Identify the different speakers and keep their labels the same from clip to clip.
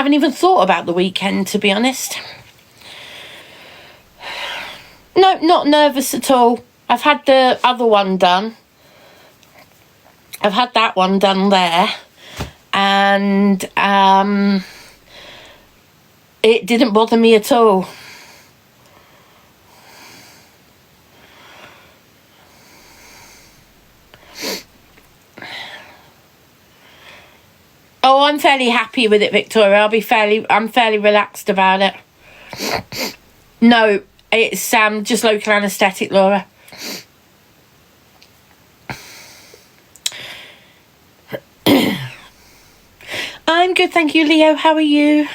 Speaker 1: haven't even thought about the weekend, to be honest. No, not nervous at all. I've had the other one done. I've had that one done there. And it didn't bother me at all. Oh, I'm fairly happy with it, Victoria. I'm fairly relaxed about it. No, it's just local anaesthetic, Laura. I'm good, thank you, Leo. How are you?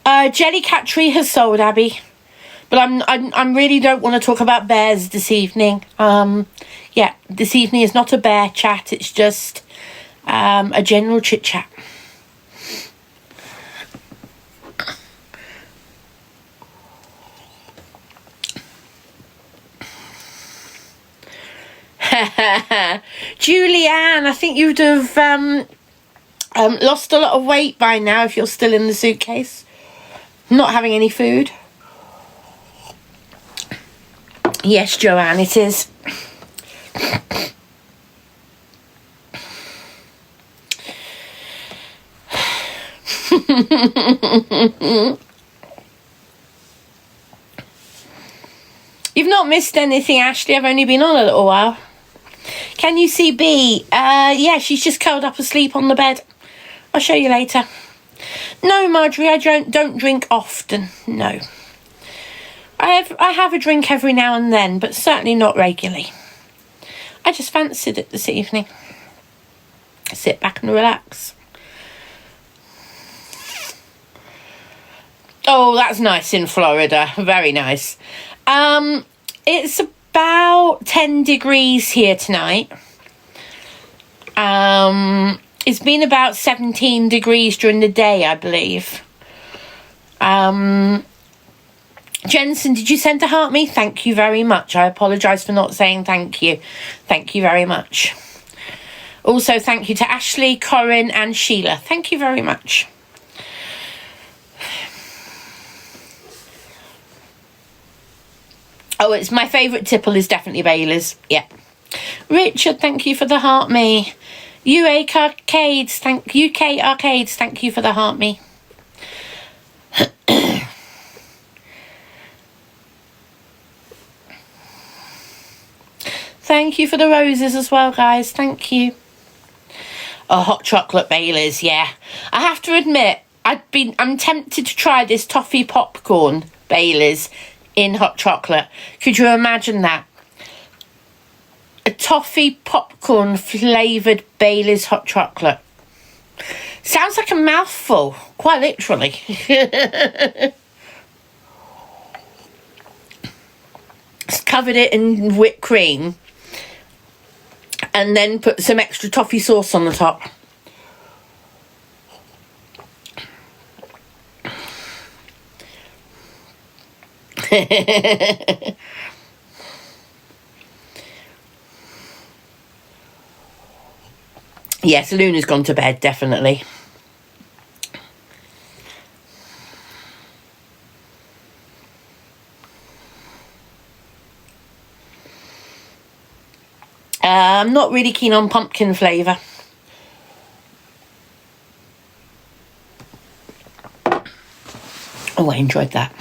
Speaker 1: Jellycat Tree has sold, Abby. But I'm really don't want to talk about bears this evening. Yeah, this evening is not a bear chat. It's just a general chit chat. Julianne, I think you'd have lost a lot of weight by now if you're still in the suitcase. Not having any food. Yes, Joanne, it is. You've not missed anything, Ashley. I've only been on a little while. Can you see B? Yeah, she's just curled up asleep on the bed. I'll show you later. No, Marjorie, I don't drink often. No. I have a drink every now and then, but certainly not regularly. I just fancied it this evening. Sit back and relax. Oh, that's nice in Florida. Very nice. It's about 10 degrees here tonight. It's been about 17 degrees during the day, I believe. Jensen, did you send a heart me? Thank you very much. I apologise for not saying thank you. Thank you very much. Also, thank you to Ashley, Corinne and Sheila. Thank you very much. Oh, it's my favourite tipple is definitely Bailey's. Yeah. Richard, thank you for the heart me. UK Arcades, thank you for the heart me. Thank you for the roses as well, guys. Thank you. Oh, hot chocolate Bailey's, yeah. I have to admit, I'm tempted to try this toffee popcorn Bailey's in hot chocolate. Could you imagine that? A toffee popcorn flavoured Bailey's hot chocolate. Sounds like a mouthful, quite literally. Covered it in whipped cream and then put some extra toffee sauce on the top. Yes, Luna's gone to bed, definitely. I'm not really keen on pumpkin flavour. Oh, I enjoyed that.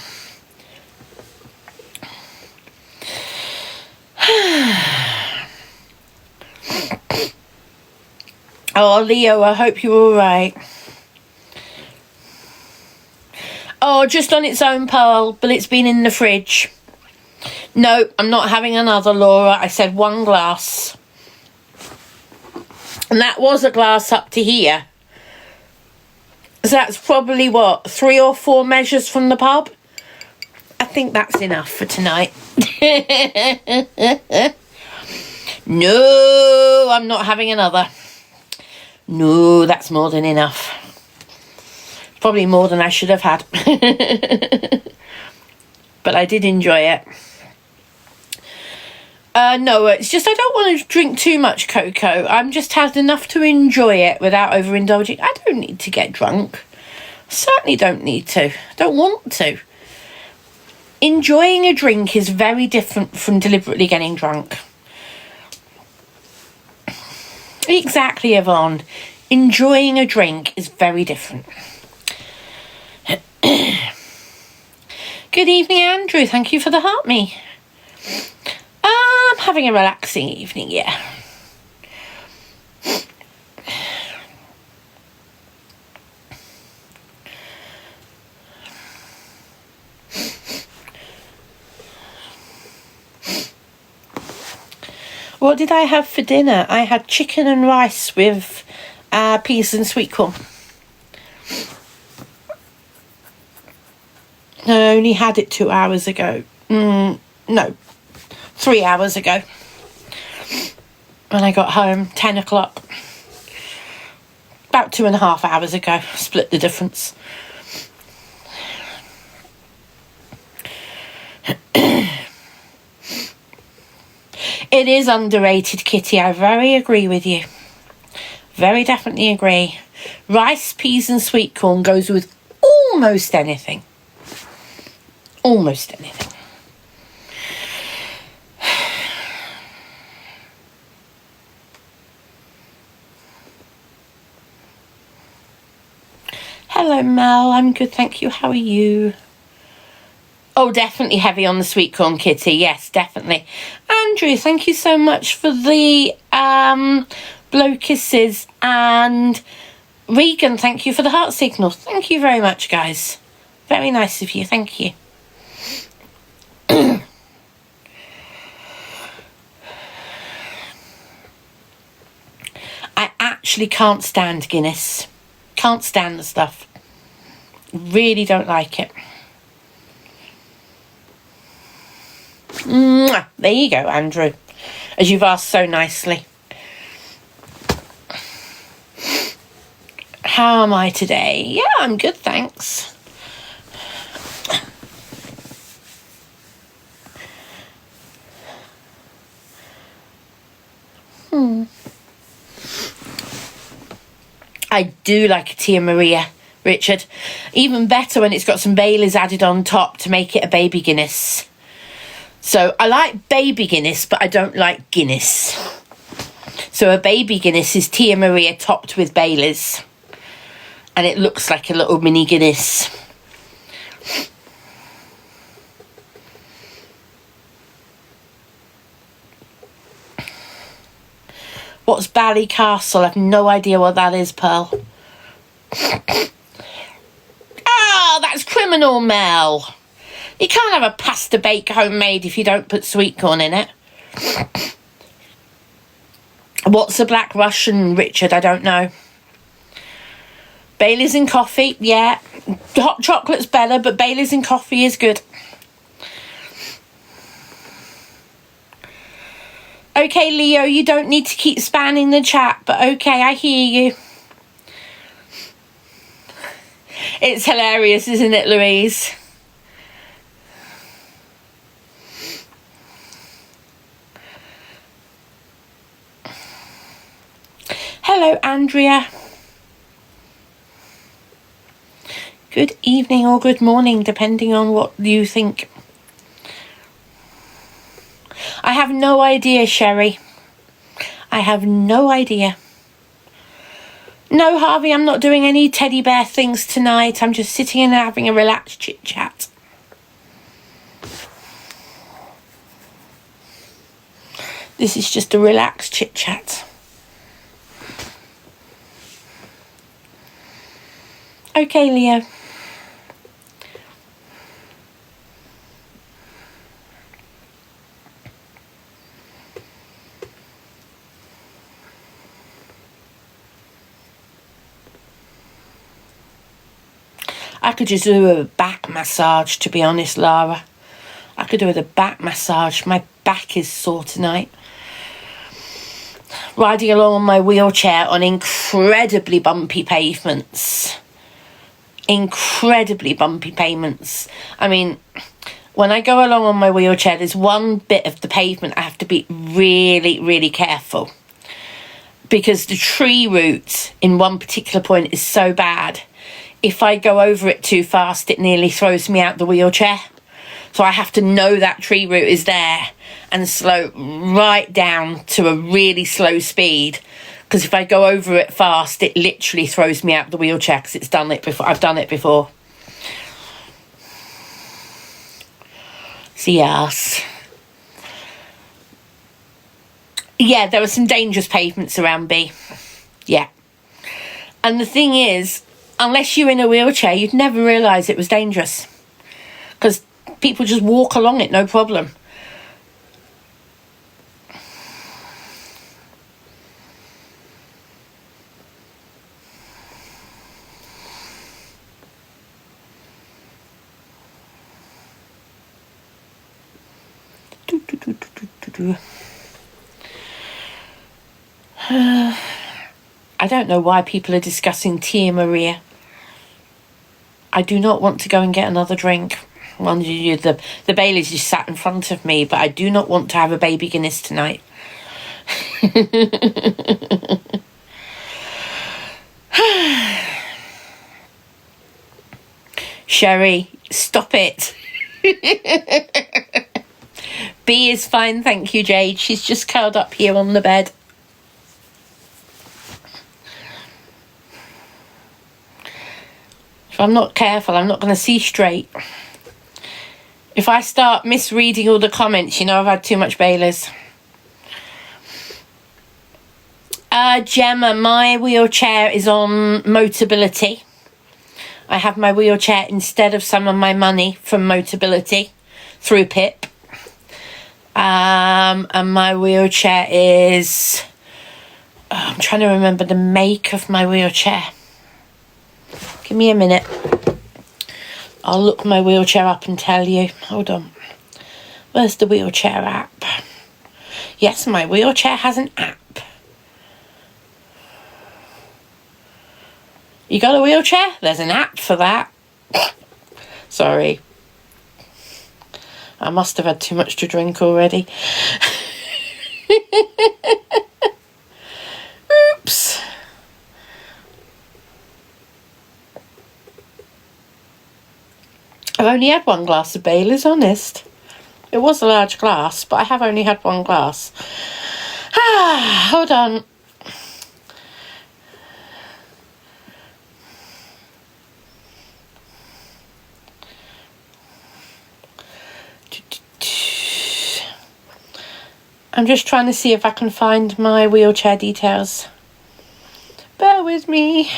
Speaker 1: Oh, Leo, I hope you're all right. Oh, just on its own, Pearl, but it's been in the fridge. No, I'm not having another, Laura. I said one glass. And that was a glass up to here. So that's probably, what, 3 or 4 measures from the pub? I think that's enough for tonight. No, I'm not having another. No, that's more than enough. Probably more than I should have had. But I did enjoy it. No, it's just I don't want to drink too much cocoa. I'm just had enough to enjoy it without overindulging. I don't need to get drunk. Certainly don't need to. Don't want to. Enjoying a drink is very different from deliberately getting drunk. Exactly, Yvonne. Enjoying a drink is very different. Good evening, Andrew. Thank you for the heart me. I'm having a relaxing evening, yeah. What did I have for dinner? I had chicken and rice with peas and sweet corn. I only had it 2 hours ago. No, 3 hours ago. When I got home, 10 o'clock. About 2.5 hours ago. Split the difference. It is underrated, Kitty. I very agree with you. Very definitely agree. Rice, peas and sweet corn goes with almost anything. Almost anything. Hello, Mel. I'm good, thank you. How are you? Oh, definitely heavy on the sweet corn, Kitty. Yes, definitely. Andrew, thank you so much for the blow kisses. And Regan, thank you for the heart signal. Thank you very much, guys. Very nice of you. Thank you. I actually can't stand Guinness. Can't stand the stuff. Really don't like it. Mwah! There you go, Andrew. As you've asked so nicely. How am I today? Yeah, I'm good, thanks. I do like a Tia Maria, Richard. Even better when it's got some Baileys added on top to make it a baby Guinness. So I like baby Guinness, but I don't like Guinness. So a baby Guinness is Tia Maria topped with Baileys. And it looks like a little mini Guinness. What's Ballycastle? I've no idea what that is, Pearl. Ah, that's criminal, Mel. You can't have a pasta bake homemade if you don't put sweet corn in it. What's a Black Russian, Richard? I don't know. Baileys and coffee, yeah. Hot chocolate's better, but Baileys and coffee is good. Okay, Leo, you don't need to keep spanning the chat, but okay, I hear you. It's hilarious, isn't it, Louise? Hello, Andrea. Good evening or good morning, depending on what you think. I have no idea, Sherry. I have no idea. No, Harvey, I'm not doing any teddy bear things tonight. I'm just sitting and having a relaxed chit-chat. This is just a relaxed chit-chat. Okay, Leo. I could just do a back massage, to be honest, Lara. I could do with a back massage. My back is sore tonight. Riding along on my wheelchair on incredibly bumpy pavements. Incredibly bumpy pavements. I mean, when I go along on my wheelchair, there's one bit of the pavement I have to be really, really careful. Because the tree root in one particular point is so bad. if I go over it too fast, it nearly throws me out the wheelchair. So I have to know that tree root is there and slow right down to a really slow speed. Because if I go over it fast, it literally throws me out the wheelchair because it's done it before. I've done it before. So yes. Yeah, there are some dangerous pavements around B. Yeah. And the thing is, unless you're in a wheelchair, you'd never realise it was dangerous. Because people just walk along it, no problem. I don't know why people are discussing Tia Maria. I do not want to go and get another drink. The Bailey's just sat in front of me, but I do not want to have a baby Guinness tonight. Sherry, stop it. B is fine, thank you, Jade. She's just curled up here on the bed. If I'm not careful, I'm not going to see straight. If I start misreading all the comments, you know I've had too much Baileys. Gemma, my wheelchair is on Motability. I have my wheelchair instead of some of my money from Motability through PIP. And my wheelchair is... I'm trying to remember the make of my wheelchair. Give me a minute. I'll look my wheelchair up and tell you. Hold on. Where's the wheelchair app? Yes, my wheelchair has an app. You got a wheelchair? There's an app for that. Sorry. I must have had too much to drink already. Oops. I've only had one glass of Bailey's, honest. It was a large glass, but I have only had one glass. Hold on. I'm just trying to see if I can find my wheelchair details. Bear with me.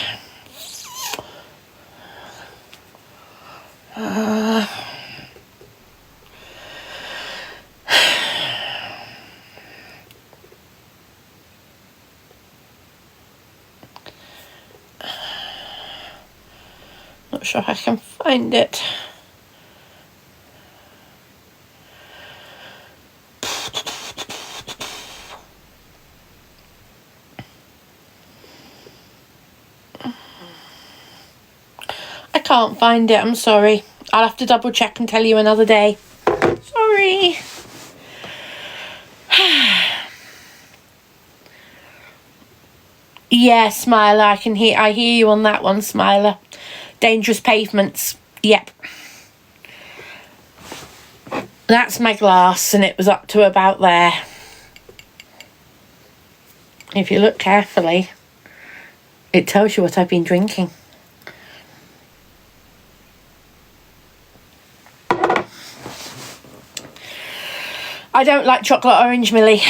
Speaker 1: Not sure I can find it. I can't find it, I'm sorry. I'll have to double check and tell you another day. Sorry. Yeah, Smiler, I hear you on that one, Smiler. Dangerous pavements. Yep. That's my glass, and it was up to about there. If you look carefully, it tells you what I've been drinking. I don't like chocolate orange, Millie.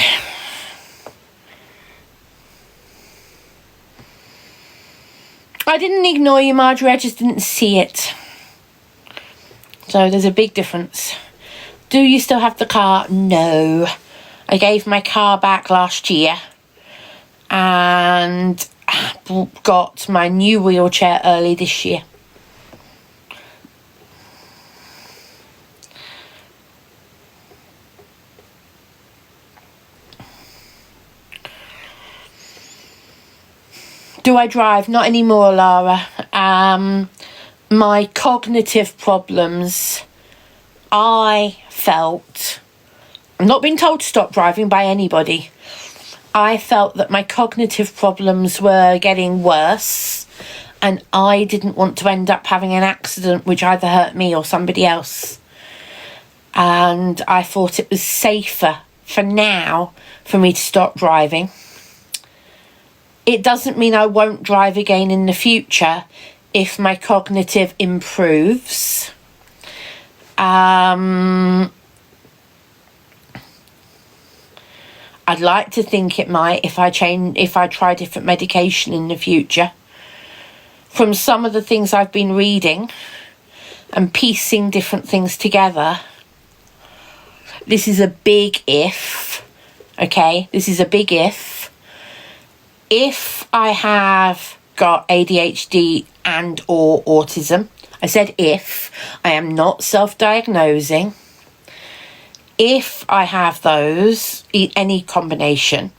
Speaker 1: I didn't ignore you, Marjorie, I just didn't see it. So there's a big difference. Do you still have the car? No. I gave my car back last year and got my new wheelchair early this year. Do I drive? Not anymore, Lara. My cognitive problems, I felt... I'm not being told to stop driving by anybody. I felt that my cognitive problems were getting worse and I didn't want to end up having an accident which either hurt me or somebody else. And I thought it was safer for now for me to stop driving. It doesn't mean I won't drive again in the future if my cognitive improves. I'd like to think it might if I try different medication in the future. From some of the things I've been reading and piecing different things together, this is a big if, okay? This is a big if. If I have got ADHD and or autism, I said if, I am not self-diagnosing. If I have those, any combination,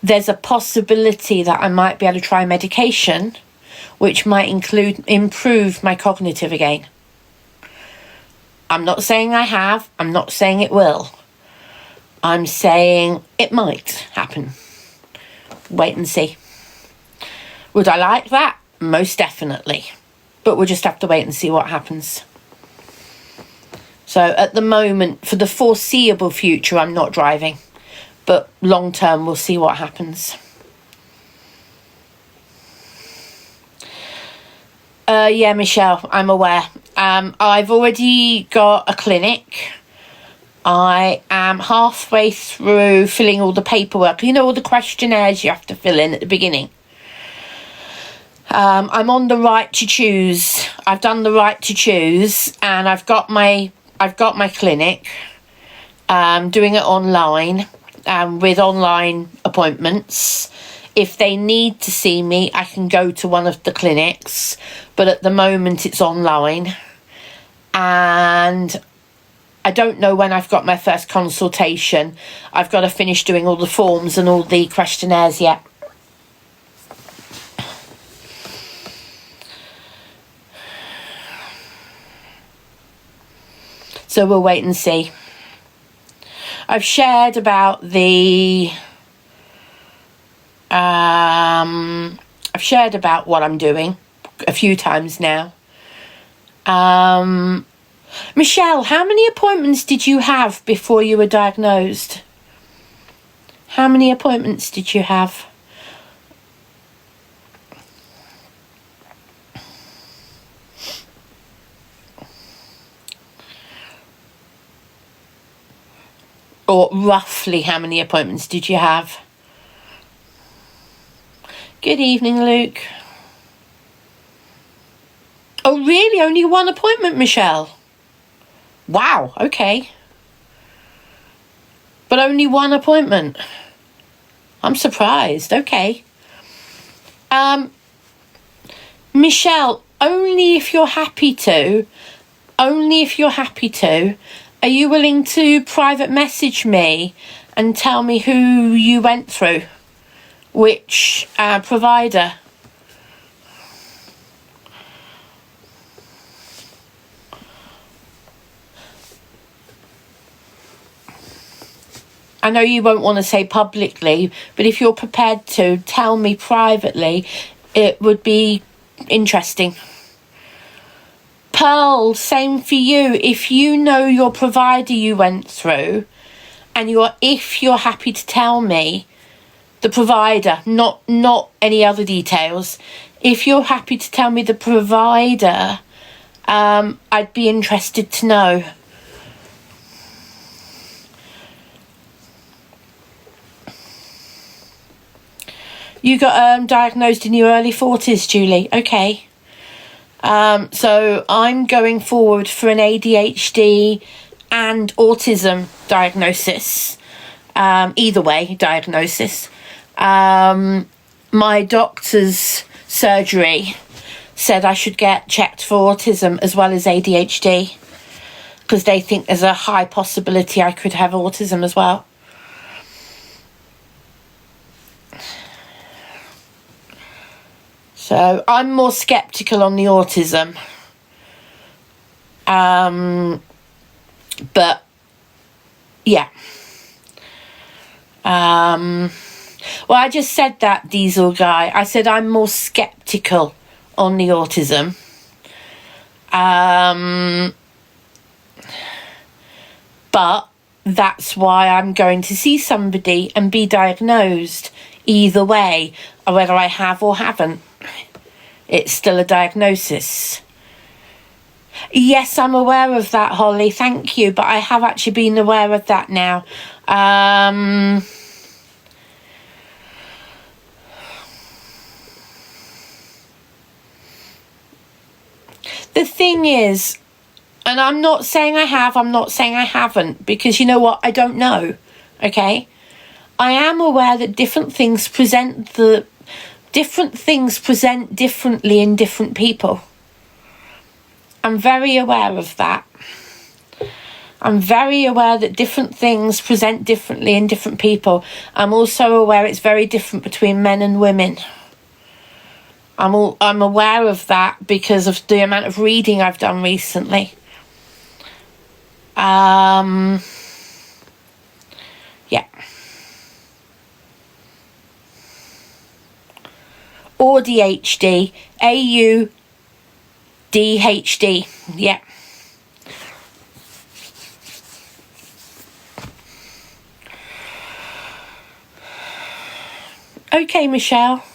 Speaker 1: there's a possibility that I might be able to try medication which might improve my cognitive again. I'm not saying I have, I'm not saying it will. I'm saying it might happen. Wait and see. Would I like that? Most definitely. But we'll just have to wait and see what happens. So at the moment, for the foreseeable future, I'm not driving. But long term, we'll see what happens. Yeah, Michelle, I'm aware. I've already got a clinic. I am halfway through filling all the paperwork. You know, all the questionnaires you have to fill in at the beginning. I'm on the right to choose. I've done the right to choose, and I've got my clinic. Doing it online, with online appointments. If they need to see me, I can go to one of the clinics, but at the moment it's online. And I don't know when I've got my first consultation. I've got to finish doing all the forms and all the questionnaires yet. So we'll wait and see. I've shared about the I've shared about what I'm doing a few times now. Michelle, how many appointments did you have before you were diagnosed? How many appointments did you have? Or roughly how many appointments did you have? Good evening, Luke. Oh, really? Only one appointment, Michelle? Wow, okay. But only one appointment. I'm surprised. Okay. Michelle, only if you're happy to. Only if you're happy to. Are you willing to private message me and tell me who you went through? Which provider? I know you won't want to say publicly, but if you're prepared to tell me privately, it would be interesting. Pearl, same for you. If you know your provider you went through, and if you're happy to tell me the provider, not any other details. If you're happy to tell me the provider, I'd be interested to know. You got diagnosed in your early 40s, Julie. Okay. So I'm going forward for an ADHD and autism diagnosis. Either way, diagnosis. My doctor's surgery said I should get checked for autism as well as ADHD, because they think there's a high possibility I could have autism as well. So I'm more sceptical on the autism. But yeah. Well, I just said that, Diesel guy. I said I'm more sceptical skeptical on the autism. But that's why I'm going to see somebody and be diagnosed either way, whether I have or haven't. It's still a diagnosis. Yes, I'm aware of that, Holly. Thank you. But I have actually been aware of that now. The thing is, and I'm not saying I have, I'm not saying I haven't, because you know what? I don't know, okay? I am aware that different things present differently in different people. I'm very aware of that. I'm very aware that different things present differently in different people. I'm also aware it's very different between men and women. I'm aware of that because of the amount of reading I've done recently. Yeah. Or ADHD. AUDHD. Yeah. Okay, Michelle.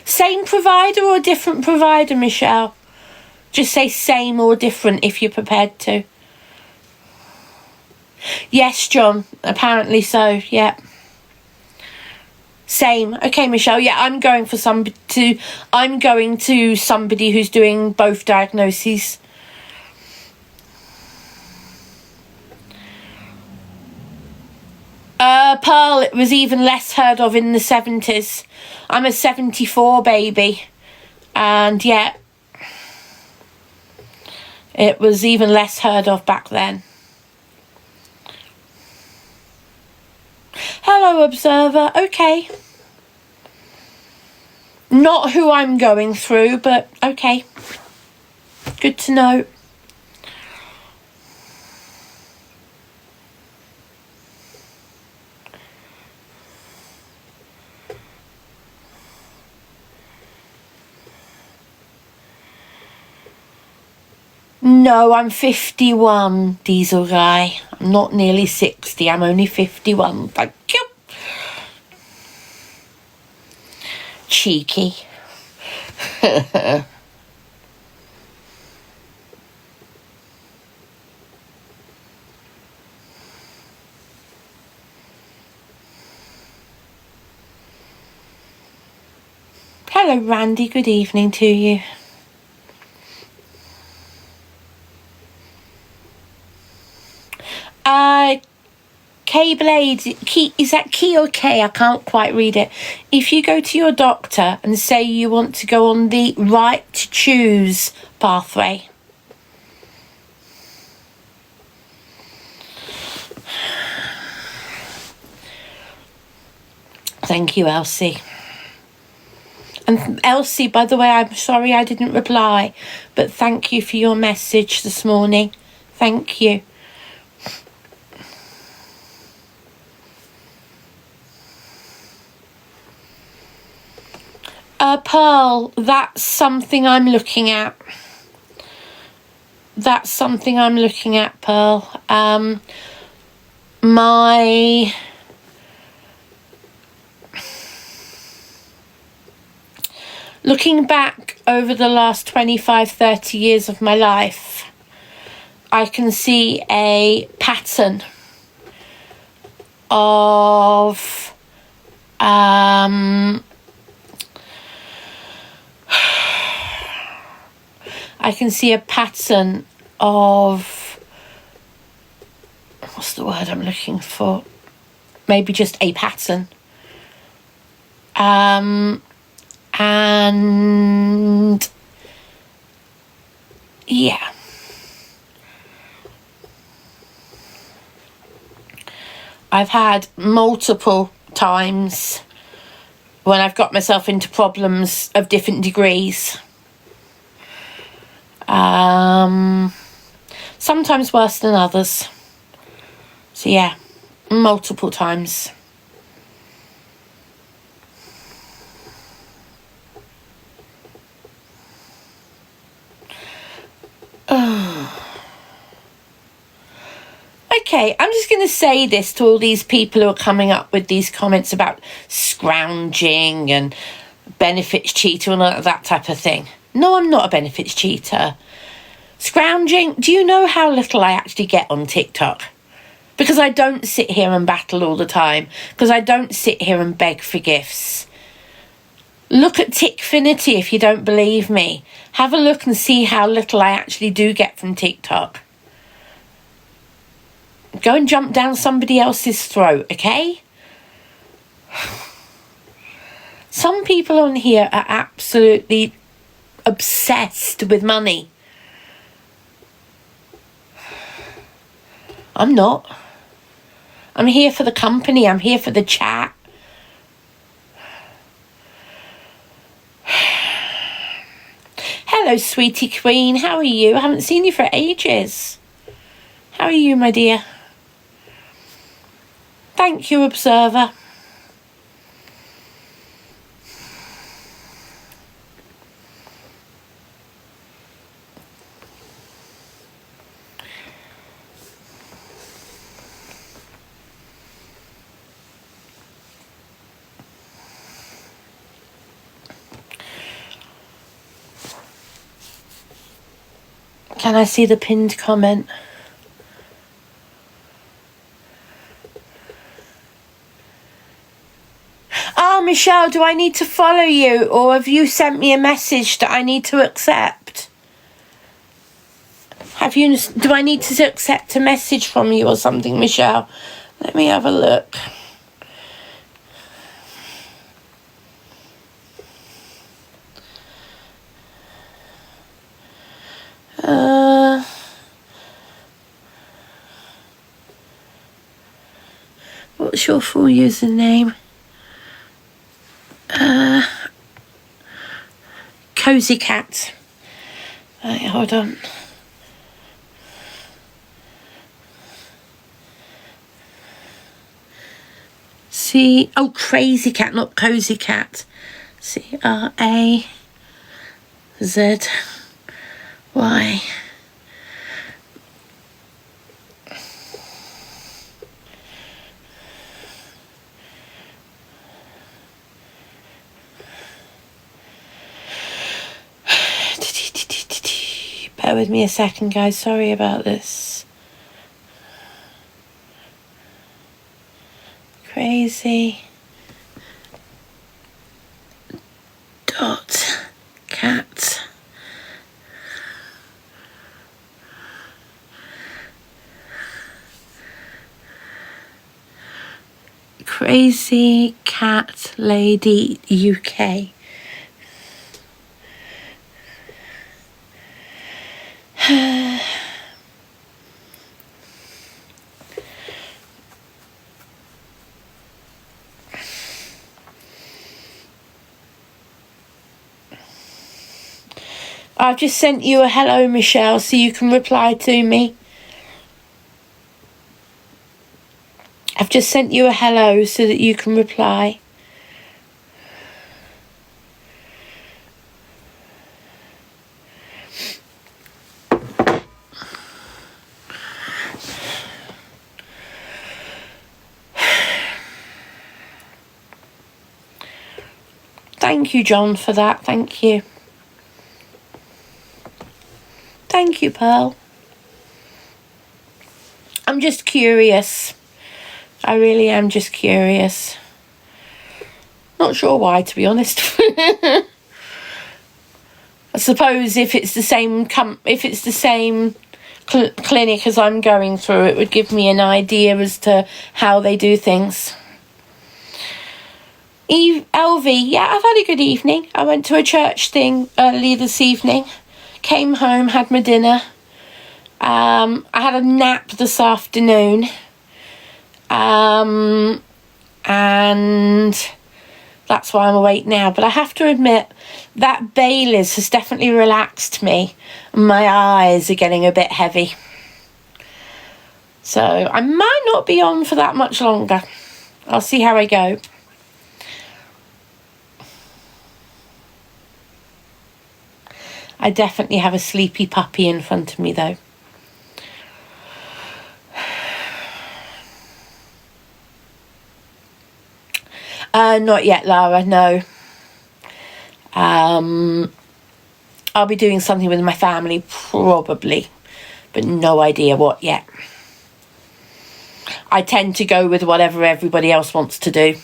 Speaker 1: Same provider or different provider, Michelle? Just say same or different if you're prepared to. Yes, John. Apparently so. Yeah. Same. Okay, Michelle. Yeah, I'm going to somebody who's doing both diagnoses. Pearl, it was even less heard of in the 70s. I'm a 74 baby. And yeah, it was even less heard of back then. Hello, Observer. Okay. Not who I'm going through, but okay. Good to know. No, I'm 51, Diesel Guy. I'm not nearly 60. I'm only 51. Thank you. Cheeky. Hello, Randy. Good evening to you. K-Blade, is that Key or K? I can't quite read it. If you go to your doctor and say you want to go on the right to choose pathway. Thank you, Elsie. And Elsie, by the way, I'm sorry I didn't reply, but thank you for your message this morning. Thank you. Pearl, that's something I'm looking at. That's something I'm looking at, Pearl. Looking back over the last 25, 30 years of my life, I can see a pattern of I can see a pattern of, what's the word I'm looking for? Maybe just a pattern. And yeah. I've had multiple times when I've got myself into problems of different degrees. Sometimes worse than others. So yeah, multiple times. Okay, I'm just going to say this to all these people who are coming up with these comments about scrounging and benefits cheater and all that type of thing. No, I'm not a benefits cheater. Scrounging, do you know how little I actually get on TikTok? Because I don't sit here and battle all the time. Because I don't sit here and beg for gifts. Look at Tickfinity if you don't believe me. Have a look and see how little I actually do get from TikTok. Go and jump down somebody else's throat, okay? Some people on here are absolutely obsessed with money. I'm not. I'm here for the company. I'm here for the chat. Hello, sweetie queen. How are you? I haven't seen you for ages. How are you, my dear? Thank you, observer. Can I see the pinned comment? Oh, Michelle, do I need to follow you, or have you sent me a message that I need to accept? Do I need to accept a message from you or something, Michelle? Let me have a look. What's your full username? Cozy Cat. Right, hold on. Crazy Cat, not Cozy Cat. CRAZY. Bear with me a second, guys. Sorry about this. Crazy dot cat. Crazy Cat Lady UK. I've just sent you a hello, Michelle, so you can reply to me. I've just sent you a hello so that you can reply. Thank you, John, for that. Thank you. Thank you, Pearl. I'm just curious. I really am just curious. Not sure why, to be honest. I suppose if it's the same clinic as I'm going through, it would give me an idea as to how they do things. LV, yeah, I've had a good evening. I went to a church thing early this evening. Came home, had my dinner. I had a nap this afternoon. And that's why I'm awake now. But I have to admit, that Baileys has definitely relaxed me. My eyes are getting a bit heavy. So I might not be on for that much longer. I'll see how I go. I definitely have a sleepy puppy in front of me, though. Not yet, Lara, no. I'll be doing something with my family, probably, but no idea what yet. I tend to go with whatever everybody else wants to do.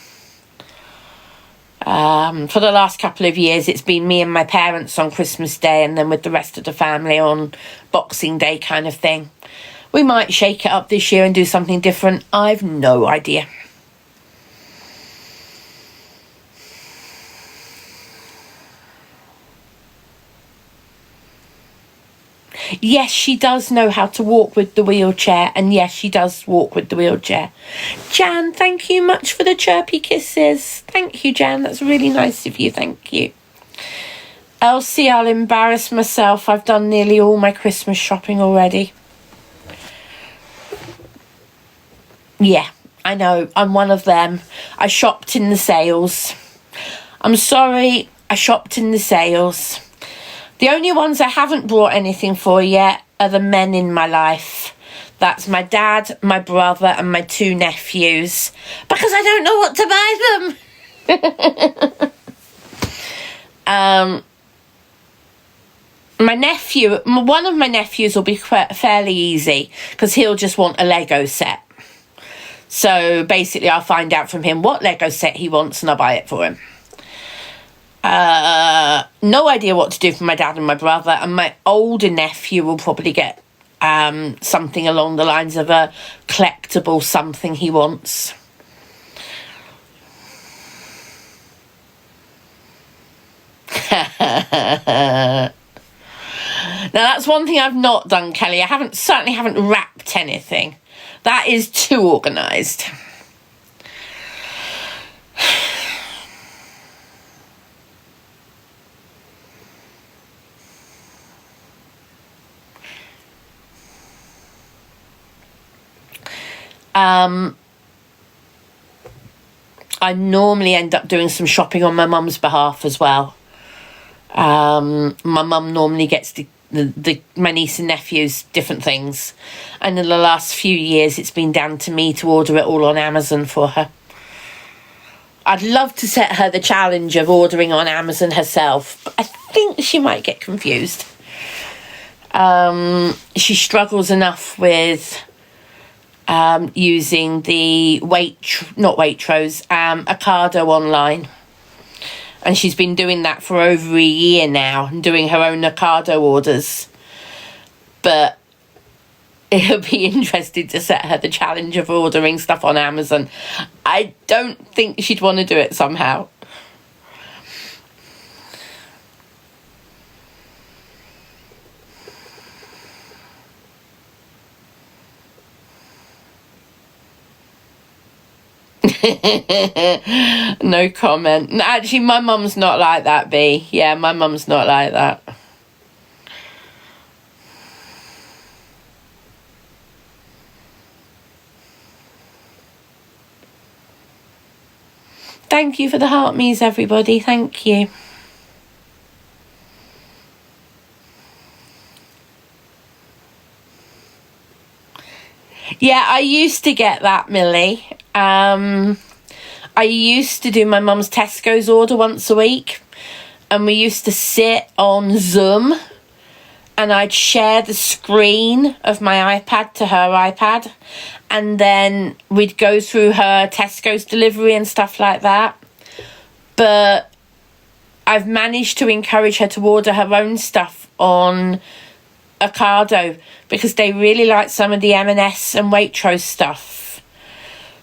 Speaker 1: For the last couple of years, it's been me and my parents on Christmas Day, and then with the rest of the family on Boxing Day kind of thing. We might shake it up this year and do something different. I've no idea. Yes, she does know how to walk with the wheelchair, and yes, she does walk with the wheelchair. Jan, thank you much for the chirpy kisses. Thank you, Jan, that's really nice of you, thank you. Elsie, I'll embarrass myself. I've done nearly all my Christmas shopping already. Yeah, I know, I'm one of them. I shopped in the sales. I'm sorry, I shopped in the sales. The only ones I haven't brought anything for yet are the men in my life. That's my dad, my brother, and my 2 nephews. Because I don't know what to buy them. My nephew, one of my nephews will be fairly easy, because he'll just want a Lego set. So basically I'll find out from him what Lego set he wants and I'll buy it for him. No idea what to do for my dad and my brother, and my older nephew will probably get something along the lines of a collectible something he wants. Now that's one thing I've not done, Kelly. I certainly haven't wrapped anything. That is too organised. I normally end up doing some shopping on my mum's behalf as well. My mum normally gets my niece and nephews different things, and in the last few years it's been down to me to order it all on Amazon for her. I'd love to set her the challenge of ordering on Amazon herself, but I think she might get confused. She struggles enough with using the Ocado online, and she's been doing that for over a year now and doing her own Ocado orders. But it'll be interesting to set her the challenge of ordering stuff on Amazon. I don't think she'd want to do it somehow. No comment. Actually, my mum's not like that, B. Yeah, my mum's not like that. Thank you for the heart me's, everybody. Thank you. Yeah, I used to get that, Millie. I used to do my mum's Tesco's order once a week, and we used to sit on Zoom, and I'd share the screen of my iPad to her iPad, and then we'd go through her Tesco's delivery and stuff like that. But I've managed to encourage her to order her own stuff on Ocado, because they really like some of the M&S and Waitrose stuff.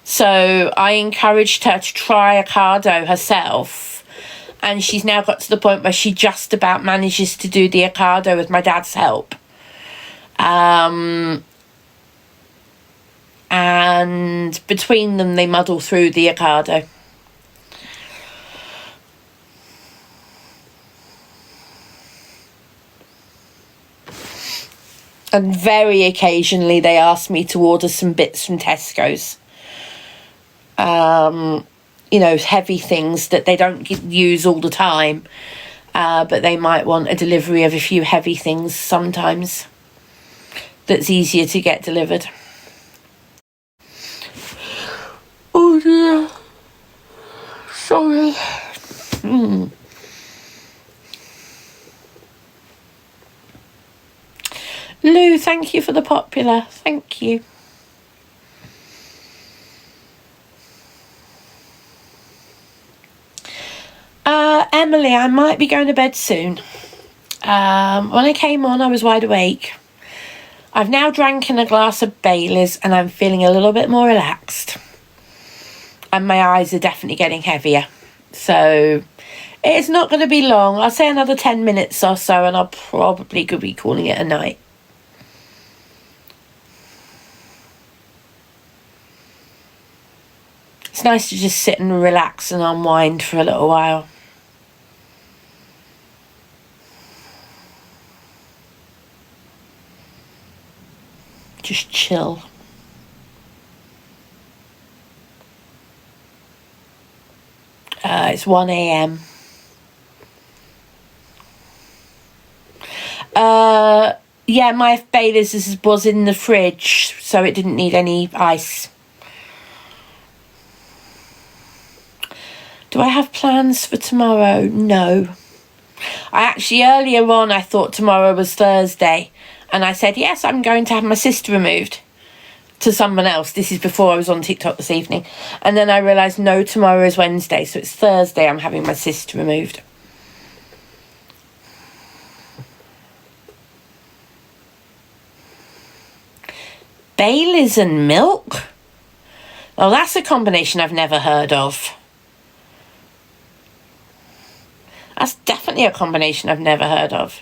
Speaker 1: So I encouraged her to try Ocado herself, and she's now got to the point where she just about manages to do the Ocado with my dad's help. And between them they muddle through the Ocado. And very occasionally they ask me to order some bits from Tesco's. You know, heavy things that they don't use all the time. But they might want a delivery of a few heavy things sometimes. That's easier to get delivered. Oh dear. Sorry. Lou, thank you for the popular. Thank you. Emily, I might be going to bed soon. When I came on, I was wide awake. I've now drank in a glass of Baileys and I'm feeling a little bit more relaxed. And my eyes are definitely getting heavier. So it's not going to be long. I'll say another 10 minutes or so and I'll probably be calling it a night. It's nice to just sit and relax and unwind for a little while. Just chill. It's 1 a.m. Yeah, my Baileys was in the fridge, so it didn't need any ice. Do I have plans for tomorrow? No. I actually, earlier on, I thought tomorrow was Thursday. And I said, yes, I'm going to have my cyst removed to someone else. This is before I was on TikTok this evening. And then I realised, no, tomorrow is Wednesday. So it's Thursday I'm having my cyst removed. Baileys and milk? Oh, that's a combination I've never heard of. That's definitely a combination I've never heard of.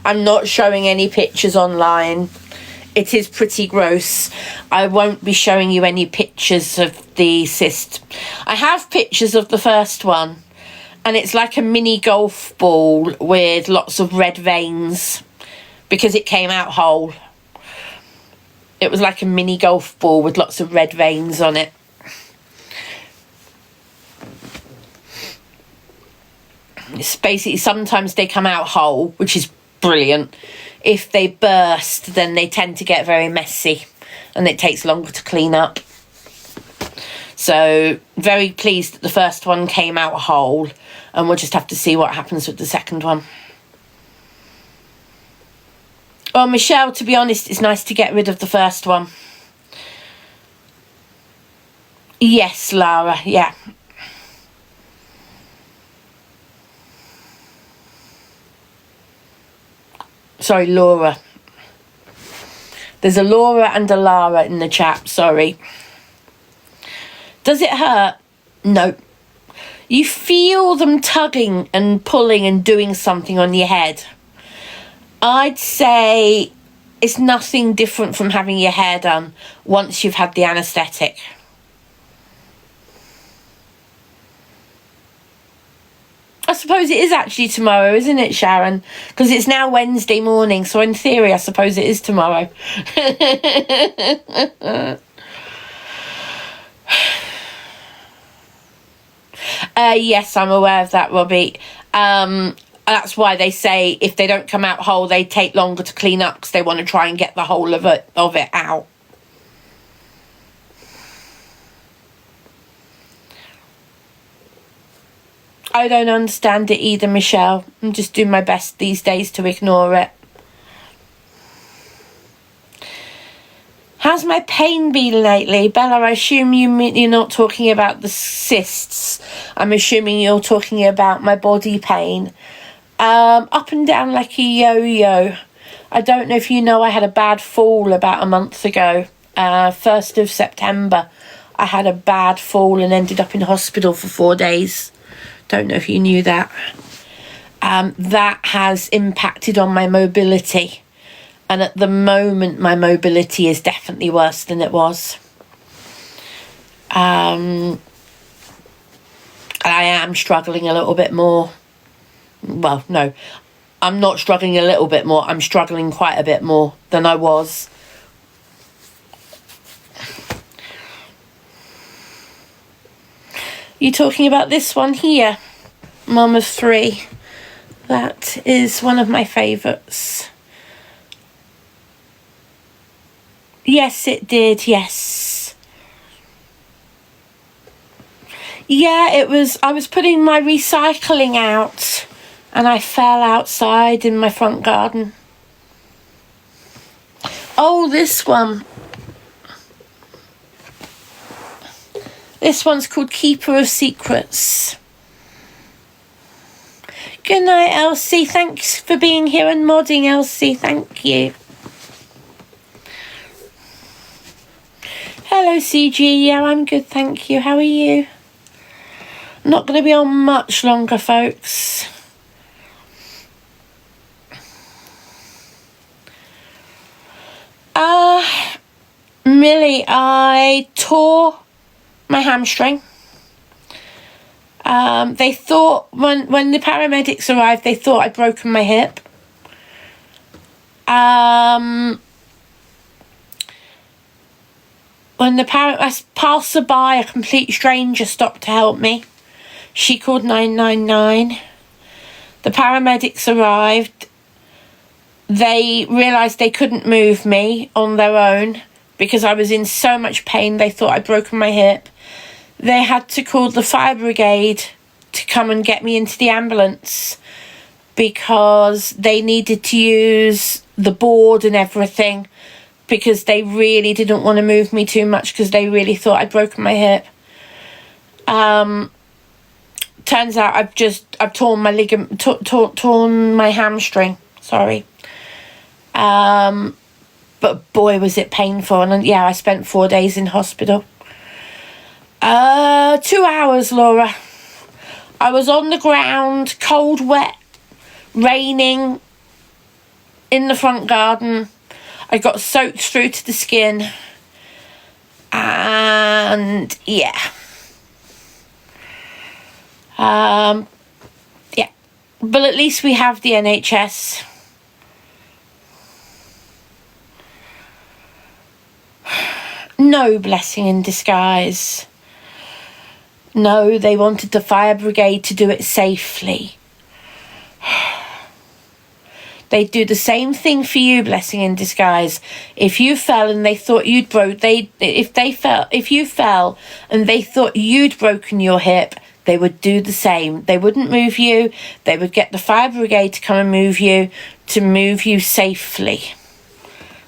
Speaker 1: I'm not showing any pictures online. It is pretty gross. I won't be showing you any pictures of the cyst. I have pictures of the first one, and it's like a mini golf ball with lots of red veins because it came out whole. It was like a mini golf ball with lots of red veins on it. It's basically, sometimes they come out whole, which is brilliant. If they burst, then they tend to get very messy and it takes longer to clean up. So very pleased that the first one came out whole, and we'll just have to see what happens with the second one. Well, Michelle, to be honest, it's nice to get rid of the first one. Yes, Lara, yeah. Sorry, Laura. There's a Laura and a Lara in the chat, sorry. Does it hurt? No. You feel them tugging and pulling and doing something on your head. I'd say it's nothing different from having your hair done once you've had the anaesthetic. I suppose it is actually tomorrow, isn't it, Sharon? Because it's now Wednesday morning, so in theory, I suppose it is tomorrow. Yes, I'm aware of that, Robbie. That's why they say if they don't come out whole, they take longer to clean up because they want to try and get the whole of it out. I don't understand it either, Michelle. I'm just doing my best these days to ignore it. How's my pain been lately? Bella, I assume you're not talking about the cysts. I'm assuming you're talking about my body pain. Up and down like a yo-yo. I don't know if you know, I had a bad fall about a month ago. 1st of September. I had a bad fall and ended up in hospital for 4 days. Don't know if you knew that. That has impacted on my mobility. And at the moment, my mobility is definitely worse than it was. I am struggling a little bit more. Well, no, I'm not struggling a little bit more. I'm struggling quite a bit more than I was. You talking about this one here? Mum of 3. That is one of my favourites. Yes, it did, yes. Yeah, I was putting my recycling out and I fell outside in my front garden. Oh, this one. This one's called Keeper of Secrets. Good night, Elsie. Thanks for being here and modding, Elsie. Thank you. Hello, CG. Yeah, I'm good, thank you. How are you? Not going to be on much longer, folks. Millie, I tore my hamstring. They thought, when the paramedics arrived, they thought I'd broken my hip. When a passerby, a complete stranger, stopped to help me, she called 999. The paramedics arrived. They realised they couldn't move me on their own because I was in so much pain. They thought I'd broken my hip. They had to call the fire brigade to come and get me into the ambulance because they needed to use the board and everything because they really didn't want to move me too much because they really thought I'd broken my hip. Turns out I've torn my ligament, torn my hamstring. Sorry. But boy, was it painful. And yeah, I spent 4 days in hospital. 2 hours, Laura. I was on the ground, cold, wet, raining, in the front garden. I got soaked through to the skin. And yeah. Yeah. But at least we have the NHS. No, blessing in disguise. No, they wanted the fire brigade to do it safely. They'd do the same thing for you, blessing in disguise. If you fell and they thought you'd if you fell and they thought you'd broken your hip, they would do the same. They wouldn't move you. They would get the fire brigade to come and move you safely.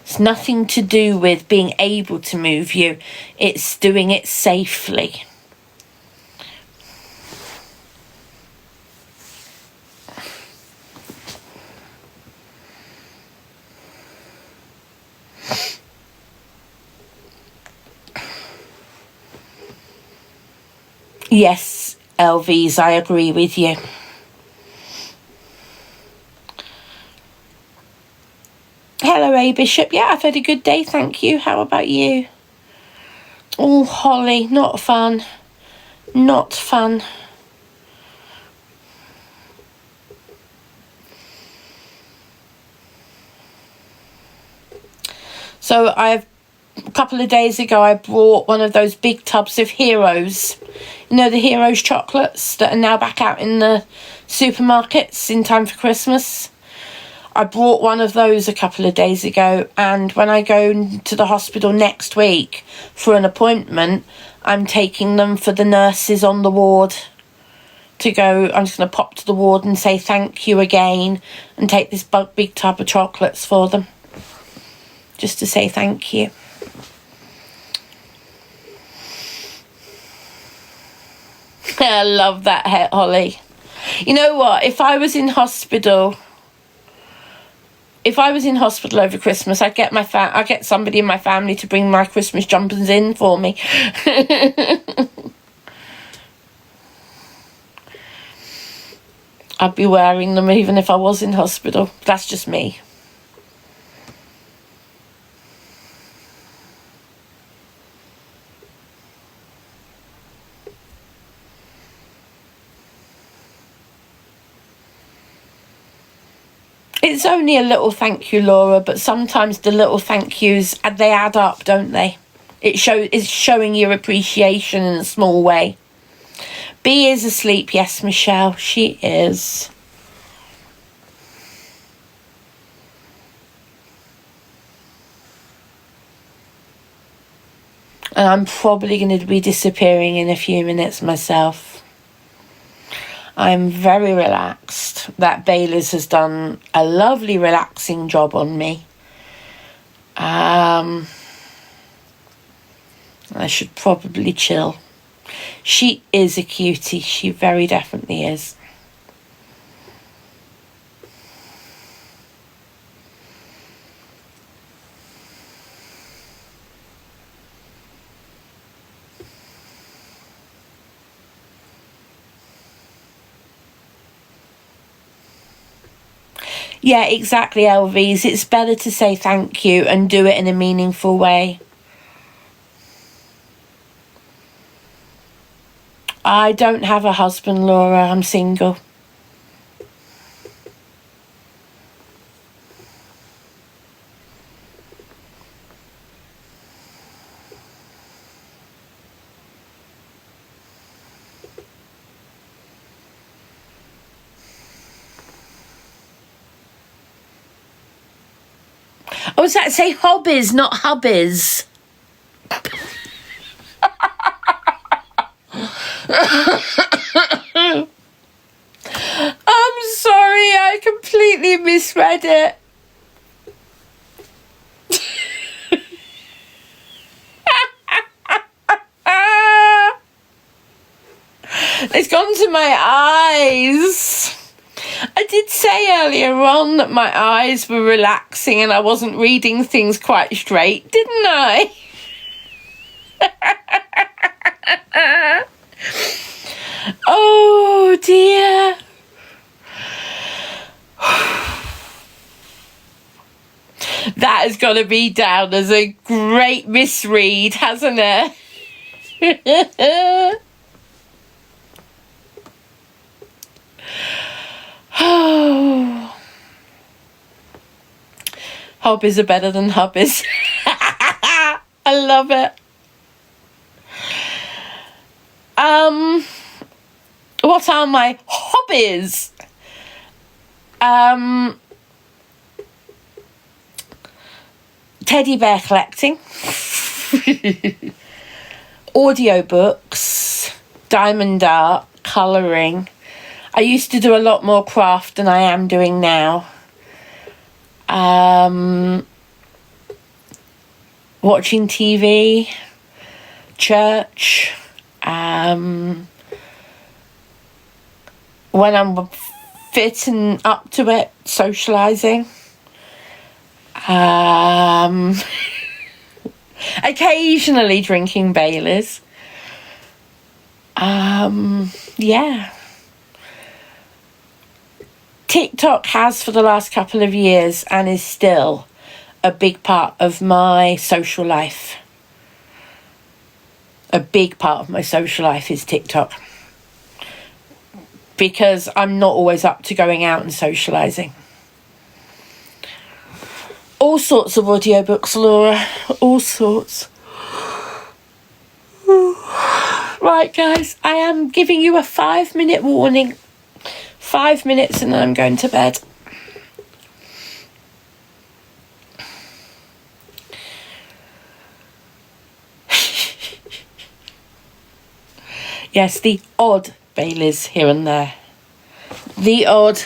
Speaker 1: It's nothing to do with being able to move you. It's doing it safely. Yes, LVs, I agree with you. Hello, A Bishop. Yeah, I've had a good day, thank you. How about you? Oh, Holly, not fun. Not fun. So a couple of days ago, I bought one of those big tubs of Heroes. You know, the Heroes chocolates that are now back out in the supermarkets in time for Christmas. I brought one of those a couple of days ago, and when I go to the hospital next week for an appointment, I'm taking them for the nurses on the ward to go. I'm just going to pop to the ward and say thank you again and take this big tub of chocolates for them. Just to say thank you. I love that, Holly. You know what? If I was in hospital over Christmas, I'd get somebody in my family to bring my Christmas jumpers in for me. I'd be wearing them even if I was in hospital. That's just me. It's only a little thank you, Laura, but sometimes the little thank yous, they add up, don't they? It's showing your appreciation in a small way. B is asleep, yes, Michelle, she is. And I'm probably going to be disappearing in a few minutes myself. I'm very relaxed. That Baileys has done a lovely relaxing job on me. I should probably chill. She is a cutie. She very definitely is. Yeah, exactly, LVs. It's better to say thank you and do it in a meaningful way. I don't have a husband, Laura. I'm single. Oh, was that say hobbies, not hubbies? I'm sorry, I completely misread it. It's gone to my eyes. I did say earlier on that my eyes were relaxing and I wasn't reading things quite straight, didn't I? Oh dear. That has got to be down as a great misread, hasn't it? Oh, hobbies are better than hubbies. I love it. What are my hobbies? Teddy bear collecting, audiobooks, diamond art, colouring. I used to do a lot more craft than I am doing now. Watching TV, church, when I'm fit and up to it, socialising. Occasionally drinking Baileys. Yeah. TikTok has for the last couple of years and is still a big part of my social life. A big part of my social life is TikTok. Because I'm not always up to going out and socialising. All sorts of audiobooks, Laura. All sorts. Right, guys. I am giving you a 5-minute warning. 5 minutes and then I'm going to bed. Yes, the odd Baileys here and there. The odd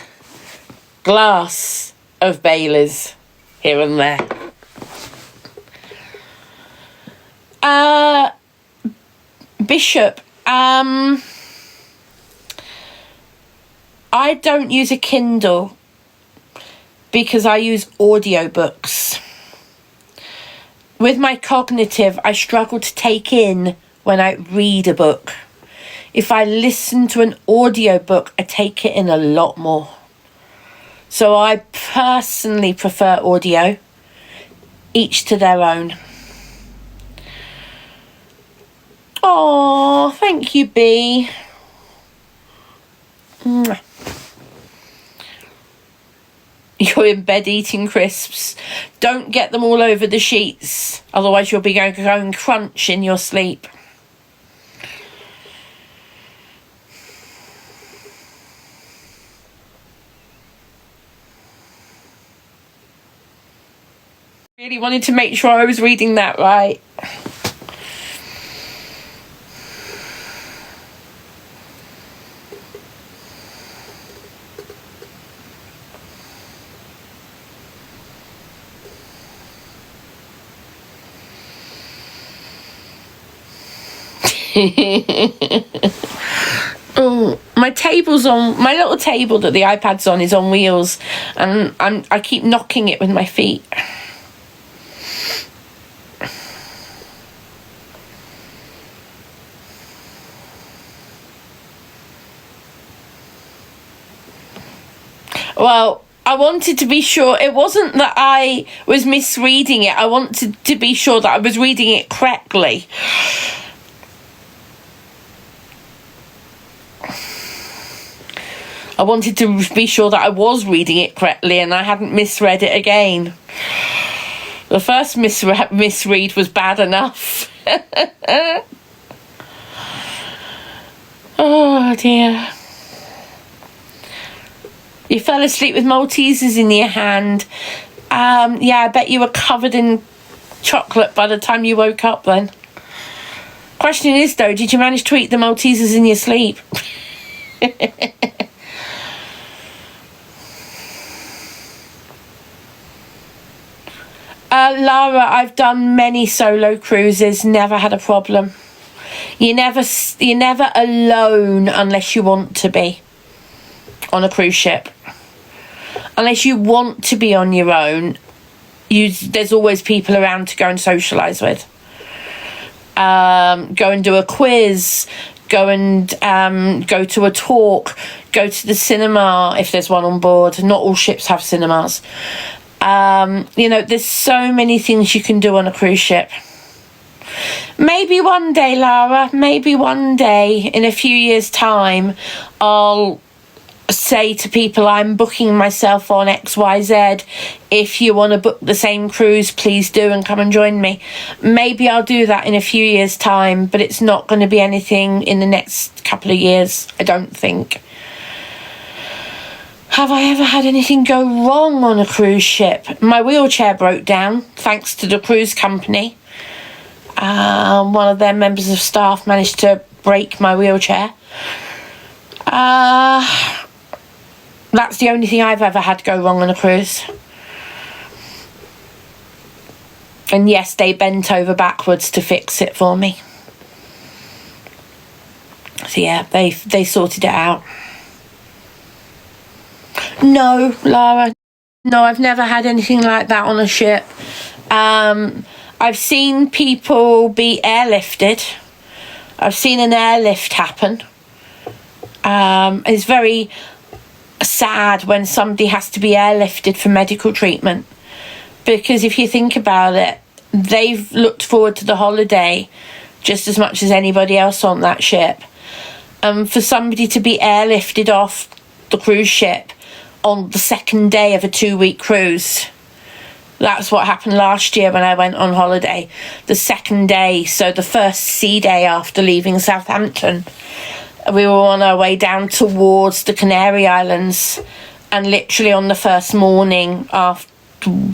Speaker 1: glass of Baileys here and there. Bishop, I don't use a Kindle because I use audiobooks. With my cognitive, I struggle to take in when I read a book. If I listen to an audiobook, I take it in a lot more. So I personally prefer audio, each to their own. Oh, thank you, B. Mwah. You're in bed eating crisps. Don't get them all over the sheets, otherwise you'll be going crunch in your sleep. Really wanted to make sure I was reading that right. Oh, my table's on, my little table that the iPad's on is on wheels, and I keep knocking it with my feet. Well, I wanted to be sure. It wasn't that I was misreading it. I wanted to be sure that I was reading it correctly. I wanted to be sure that I was reading it correctly and I hadn't misread it again. The first misread was bad enough. Oh dear. You fell asleep with Maltesers in your hand. Yeah, I bet you were covered in chocolate by the time you woke up then. Question is though, did you manage to eat the Maltesers in your sleep? Lara, I've done many solo cruises, never had a problem. You're never alone unless you want to be on a cruise ship. Unless you want to be on your own, there's always people around to go and socialise with. Go and do a quiz, go and go to a talk, go to the cinema if there's one on board. Not all ships have cinemas. You know, there's so many things you can do on a cruise ship. Maybe one day, Lara, maybe one day in a few years' time, I'll say to people, I'm booking myself on XYZ. If you want to book the same cruise, please do and come and join me. Maybe I'll do that in a few years' time, but it's not going to be anything in the next couple of years, I don't think. Have I ever had anything go wrong on a cruise ship? My wheelchair broke down, thanks to the cruise company. One of their members of staff managed to break my wheelchair. That's the only thing I've ever had go wrong on a cruise. And yes, they bent over backwards to fix it for me. So yeah, they sorted it out. No, Lara. No, I've never had anything like that on a ship. I've seen people be airlifted. I've seen an airlift happen. It's very sad when somebody has to be airlifted for medical treatment, because if you think about it, they've looked forward to the holiday just as much as anybody else on that ship. For somebody to be airlifted off the cruise ship on the second day of a 2-week cruise, that's what happened last year when I went on holiday. The second day, so the first sea day after leaving Southampton, we were on our way down towards the Canary Islands, and literally on the first morning,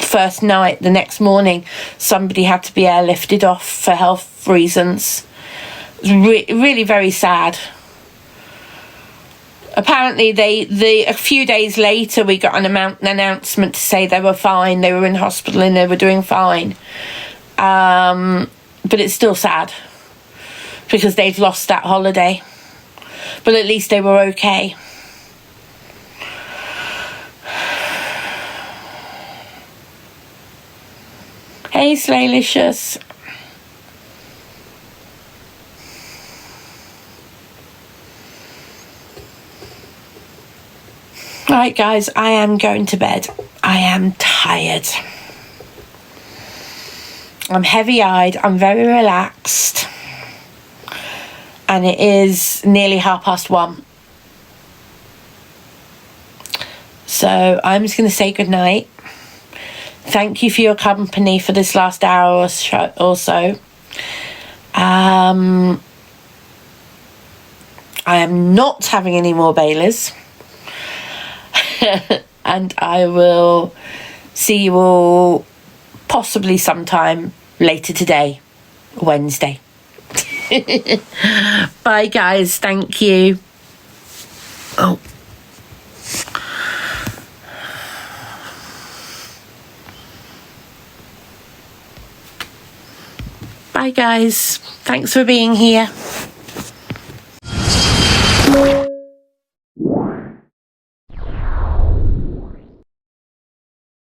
Speaker 1: first night, the next morning, somebody had to be airlifted off for health reasons. It was really very sad. Apparently, a few days later, we got an announcement to say they were fine, they were in hospital and they were doing fine. But it's still sad, because they've lost that holiday. But at least they were okay. Hey, Slaylicious. Right, guys, I am going to bed. I am tired. I'm heavy-eyed. I'm very relaxed. And it is nearly 1:30. So I'm just going to say goodnight. Thank you for your company for this last hour or so. I am not having any more Baileys. And I will see you all possibly sometime later today, Wednesday. Bye, guys. Thank you. Oh. Bye, guys. Thanks for being here.